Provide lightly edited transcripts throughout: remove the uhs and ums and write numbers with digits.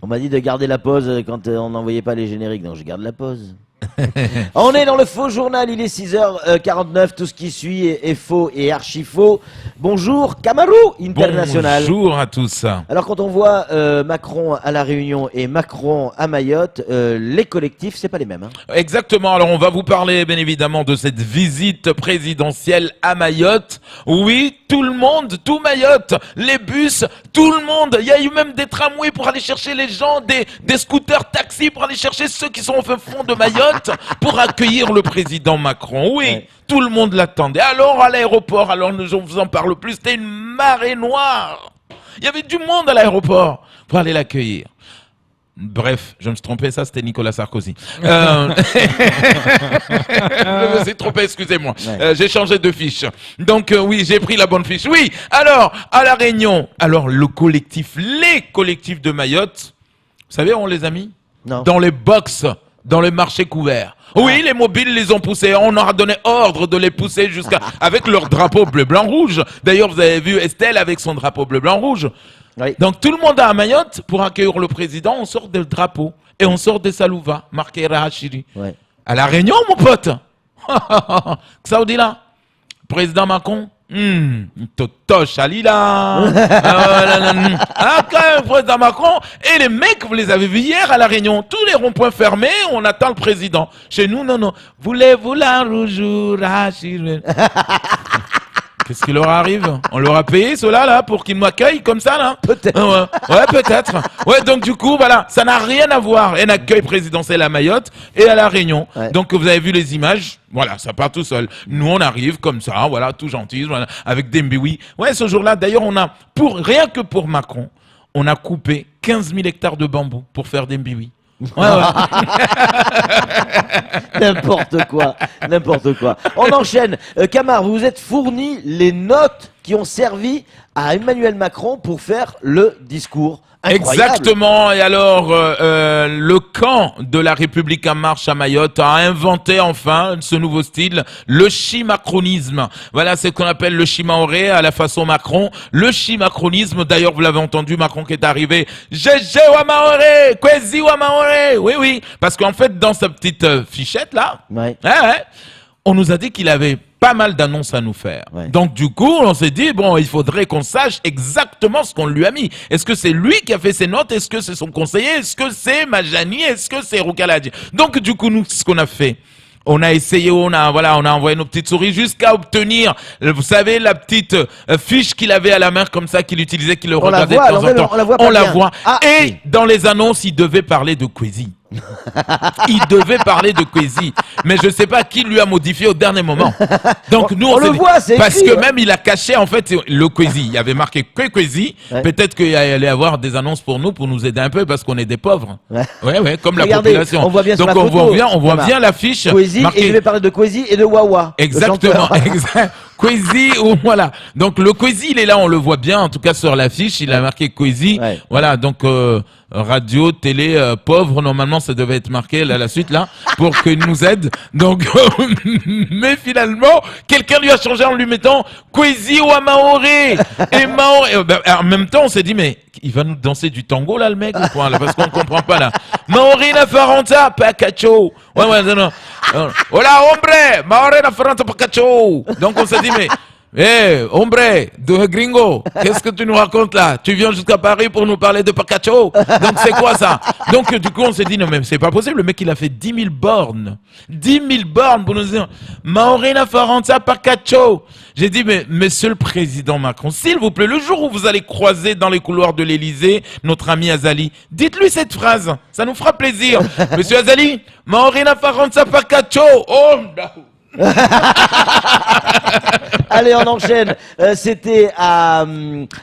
On m'a dit de garder la pause quand on n'envoyait pas les génériques, donc je garde la pause. On est dans le faux journal, il est 6h49, tout ce qui suit est faux et archi faux. Bonjour Kamaru International. Bonjour à tous. Alors quand on voit Macron à La Réunion et Macron à Mayotte, les collectifs, c'est pas les mêmes. Hein. Exactement, alors on va vous parler bien évidemment de cette visite présidentielle à Mayotte. Oui, tout le monde, tout Mayotte, les bus, tout le monde. Il y a eu même des tramways pour aller chercher les gens, des scooters taxis pour aller chercher ceux qui sont au fin fond de Mayotte. Pour accueillir le président Macron. Oui, ouais. Tout le monde l'attendait. Alors à l'aéroport, alors je ne vous en parle plus, c'était une marée noire. Il y avait du monde à l'aéroport pour aller l'accueillir. Bref, je me suis trompé, ça c'était Nicolas Sarkozy. Je me suis trompé, excusez-moi. Ouais. J'ai changé de fiche. Donc oui, j'ai pris la bonne fiche. Oui, alors à La Réunion, alors les collectifs de Mayotte, vous savez où on les a mis? Non. Dans les box. Dans les marchés couverts. Oui, les mobiles les ont poussés. On leur a donné ordre de les pousser avec leur drapeau bleu, blanc, rouge. D'ailleurs, vous avez vu Estelle avec son drapeau bleu, blanc, rouge. Oui. Donc, tout le monde à Mayotte, pour accueillir le président, on sort des drapeaux. Et on sort des salouvas, marqués Rahachiri. Ouais. À La Réunion, mon pote. Ça vous dit là? Président Macron. Totoche Alila. Président Macron. Et les mecs, vous les avez vus hier à La Réunion. Tous les ronds-points fermés, on attend le président. Chez nous, non. Voulez-vous la rouge? Qu'est-ce qui leur arrive? On leur a payé ceux-là là pour qu'ils m'accueillent comme ça là? Peut-être. Ouais, peut-être. Ouais, donc du coup, voilà, ça n'a rien à voir. Un accueil présidentiel à Mayotte et à La Réunion. Ouais. Donc vous avez vu les images, voilà, ça part tout seul. Nous on arrive comme ça, voilà, tout gentil, voilà, avec des mbiwi. Ouais, ce jour-là, d'ailleurs, on a, rien que pour Macron, on a coupé 15 000 hectares de bambou pour faire des mbiwi. Ouais. N'importe quoi. On enchaîne. Camar, vous vous êtes fourni les notes qui ont servi à Emmanuel Macron pour faire le discours. Incroyable. Exactement. Et alors, le camp de la République en marche à Mayotte a inventé enfin ce nouveau style, le chimacronisme. Voilà, c'est ce qu'on appelle le chimaoré à la façon Macron. Le chimacronisme, d'ailleurs, vous l'avez entendu, Macron qui est arrivé. Gégé Wamaoré, Kwezi Wamaoré. Oui. Parce qu'en fait, dans sa petite fichette là, ouais, on nous a dit qu'il avait pas mal d'annonces à nous faire. Ouais. Donc du coup, on s'est dit, bon, il faudrait qu'on sache exactement ce qu'on lui a mis. Est-ce que c'est lui qui a fait ses notes? Est-ce que c'est son conseiller? Est-ce que c'est Majani? Est-ce que c'est Roukaladi? Donc du coup, nous, ce qu'on a fait, on a essayé, on a envoyé nos petites souris jusqu'à obtenir, vous savez, la petite fiche qu'il avait à la main comme ça, qu'il utilisait, qu'il le regardait de temps en temps. On la voit. Ah, et oui. Dans les annonces, il devait parler de Kwezi. Il devait parler de Kwezi, mais je sais pas qui lui a modifié au dernier moment. Donc nous on le voit, c'est parce écrit, que même il a caché en fait le Kwezi. Il y avait marqué Kwezi. Ouais. Peut-être qu'il allait avoir des annonces pour nous aider un peu parce qu'on est des pauvres. Ouais, comme regardez, la population. On voit bien donc sur la photo, on voit bien l'affiche. Kwezi, et il devait parler de Kwezi et de Wawa. Exactement, exact. Kwezi, voilà. Donc le Kwezi, il est là, on le voit bien. En tout cas sur l'affiche, il a marqué Kwezi. Ouais. Voilà, donc radio, télé, pauvre. Normalement, ça devait être marqué là, la suite là, pour qu'il nous aide. Donc, mais finalement, quelqu'un lui a changé en lui mettant Kwezi ou Maoré. Et Maoré. En même temps, on s'est dit mais il va nous danser du tango là, le mec ou quoi là, parce qu'on comprend pas là. Maoré na faranta pacacho. Ouais, non. Hola, hombre, Maoré na faranta pacacho. Donc on s'est dit mais hombre, de gringo, qu'est-ce que tu nous racontes là? Tu viens jusqu'à Paris pour nous parler de Pacacho? Donc c'est quoi ça? Donc du coup on s'est dit non mais c'est pas possible, le mec il a fait 10 000 bornes. 10 000 bornes pour nous dire Maorina Faranza Pacacho. J'ai dit mais monsieur le président Macron, s'il vous plaît, le jour où vous allez croiser dans les couloirs de l'Élysée notre ami Azali, dites-lui cette phrase, ça nous fera plaisir. Monsieur Azali, Maorina Faranza Pacacho. Oh no. Allez, on enchaîne. C'était à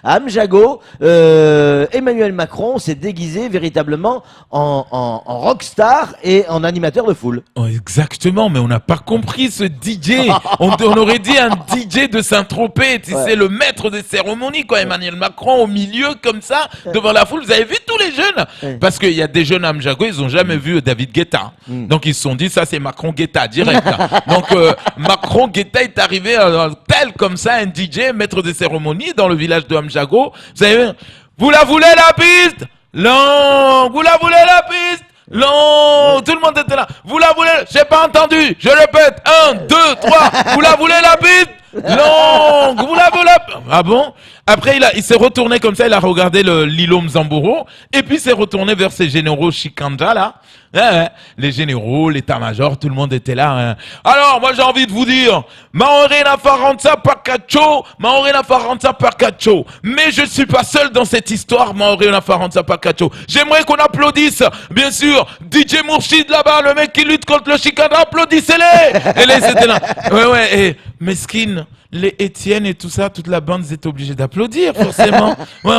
Amjago. Emmanuel Macron s'est déguisé véritablement en rockstar et en animateur de foule. Oh, exactement, mais on n'a pas compris ce DJ. on aurait dit un DJ de Saint-Tropez. Tu sais, le maître des cérémonies, quoi. Emmanuel Macron au milieu, comme ça, devant la foule. Vous avez vu tous les jeunes? Parce qu'il y a des jeunes à Amjago, ils n'ont jamais vu David Guetta. Donc ils se sont dit, ça c'est Macron Guetta, direct. Donc Macron Guetta est arrivé tel comme ça, un DJ, maître des cérémonies dans le village de Amjago. Vous savez, vous la voulez la piste? Longue. Vous la voulez la piste? Longue. Tout le monde était là. Vous la voulez? J'ai pas entendu. Je répète. 1, 2, 3. Vous la voulez la piste? Longue. Vous la voulez la... Ah bon? Après, il s'est retourné comme ça, il a regardé l'îlot Mzamburo, et puis il s'est retourné vers ses généraux Shikanja, là. Les généraux, l'état-major, tout le monde était là. Hein. Alors, moi j'ai envie de vous dire, Maorena Faranza Pakacho, Maorena Faranza Pakacho. Mais je suis pas seul dans cette histoire, Maorena Faranza Pakacho. J'aimerais qu'on applaudisse, bien sûr, DJ Mourchid là-bas, le mec qui lutte contre le Shikanja, applaudissez-les! Et là, c'était là. Ouais, et mesquine. Les Étienne et tout ça, toute la bande, ils étaient obligés d'applaudir, forcément. Ouais.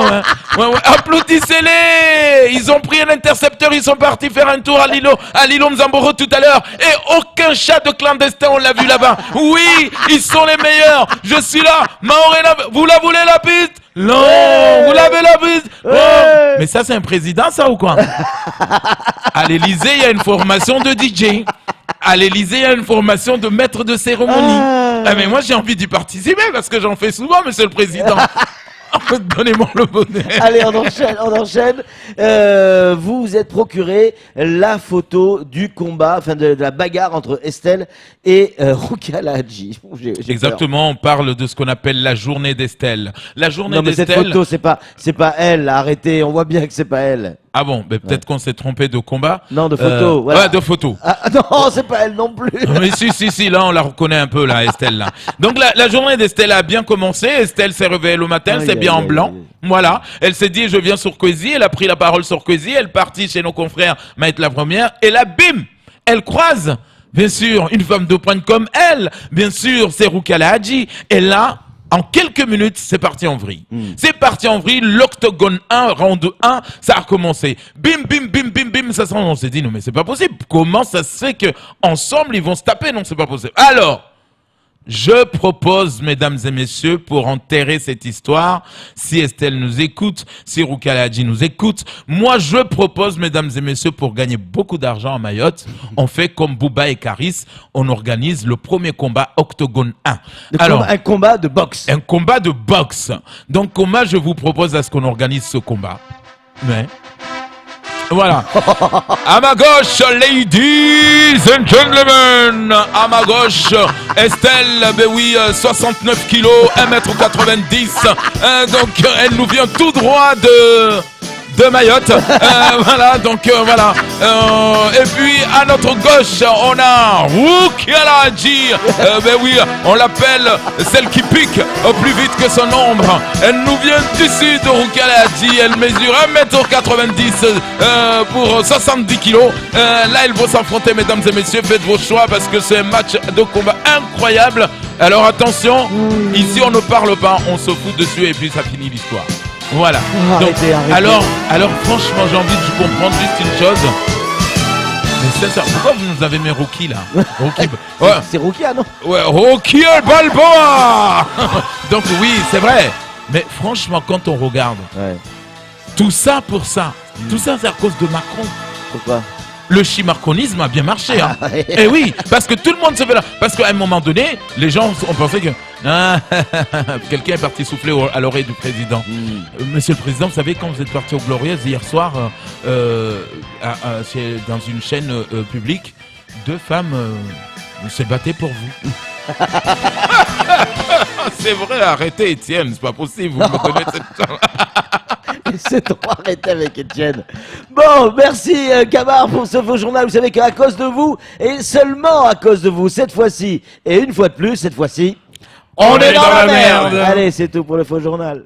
Applaudissez-les! Ils ont pris un intercepteur, ils sont partis faire un tour à l'îlot Mzamboro tout à l'heure. Et aucun chat de clandestin, on l'a vu là-bas. Oui, ils sont les meilleurs. Je suis là. Maorena, vous la voulez la piste? Non, vous l'avez la piste? Mais ça, c'est un président, ça, ou quoi? À l'Élysée, il y a une formation de DJ. À l'Élysée, il y a une formation de maître de cérémonie. Ah, mais moi, j'ai envie d'y participer parce que j'en fais souvent, monsieur le président. Donnez-moi le bonnet. Allez, on enchaîne. Vous vous êtes procuré la photo du combat, enfin de la bagarre entre Estelle et Rukia Lahadji. Exactement, on parle de ce qu'on appelle la journée d'Estelle. La journée d'Estelle. Cette photo, c'est pas elle. Arrêtez, on voit bien que c'est pas elle. Ah bon, mais peut-être qu'on s'est trompé de combat. Non, de photo. Voilà. Ouais, de photo. Ah, non, c'est pas elle non plus. Mais si, là, on la reconnaît un peu, là, Estelle, là. Donc, la journée d'Estelle a bien commencé. Estelle s'est réveillée le matin, c'est bien en blanc. Voilà. Elle s'est dit, je viens sur Kwezi. Elle a pris la parole sur Kwezi. Elle est partie chez nos confrères Maître la Première. Et là, bim, elle croise, bien sûr, une femme de pointe comme elle. Bien sûr, c'est Rukia Lahadji. Et là, en quelques minutes, c'est parti en vrille. C'est parti en vrille, l'octogone 1, round 1, ça a commencé. Bim, ça s'en on s'est dit, non mais c'est pas possible. Comment ça se fait que ensemble ils vont se taper? Non, c'est pas possible. Alors, je propose, mesdames et messieurs, pour enterrer cette histoire, si Estelle nous écoute, si Rukia Lahadji nous écoute, moi je propose, mesdames et messieurs, pour gagner beaucoup d'argent à Mayotte, on fait comme Bouba et Karis, on organise le premier combat Octogone 1. Alors, un combat de boxe. Un combat de boxe. Donc comment je vous propose à ce qu'on organise ce combat? Mais... Voilà. À ma gauche, ladies and gentlemen. À ma gauche, Estelle, ben oui, 69 kilos, 1m90. Donc, elle nous vient tout droit de Mayotte. Voilà, donc voilà. Et puis à notre gauche, on a Rukia Lahadji. Ben oui, on l'appelle celle qui pique plus vite que son ombre. Elle nous vient du sud, Rukia Lahadji. Elle mesure 1m90 pour 70 kilos. Là, elle va s'affronter, mesdames et messieurs. Faites vos choix parce que c'est un match de combat incroyable. Alors attention, ici on ne parle pas, on se fout dessus et puis ça finit l'histoire. Voilà. Donc, arrêtez. alors franchement, j'ai envie de comprendre juste une chose. Mais c'est ça. Pourquoi vous nous avez mis Rocky là? Rocky. Ouais. C'est Rukia, non? Ouais, Rocky Balboa. Donc oui, c'est vrai. Mais franchement, quand on regarde, tout ça pour ça, tout ça c'est à cause de Macron. Pourquoi? Le chimarconisme a bien marché. Hein. Et oui, parce que tout le monde se fait là. Parce qu'à un moment donné, les gens ont pensé que quelqu'un est parti souffler à l'oreille du président. Monsieur le Président, vous savez, quand vous êtes parti aux Glorieuses hier soir, dans une chaîne publique, 2 femmes se battaient pour vous. C'est vrai, arrêtez Étienne, c'est pas possible, vous me connaissez. C'est trop arrêté avec Étienne. Bon, merci Camar pour ce faux journal. Vous savez qu'à cause de vous, et seulement à cause de vous, cette fois-ci, et une fois de plus, cette fois-ci, on est dans la merde. Allez, c'est tout pour le faux journal.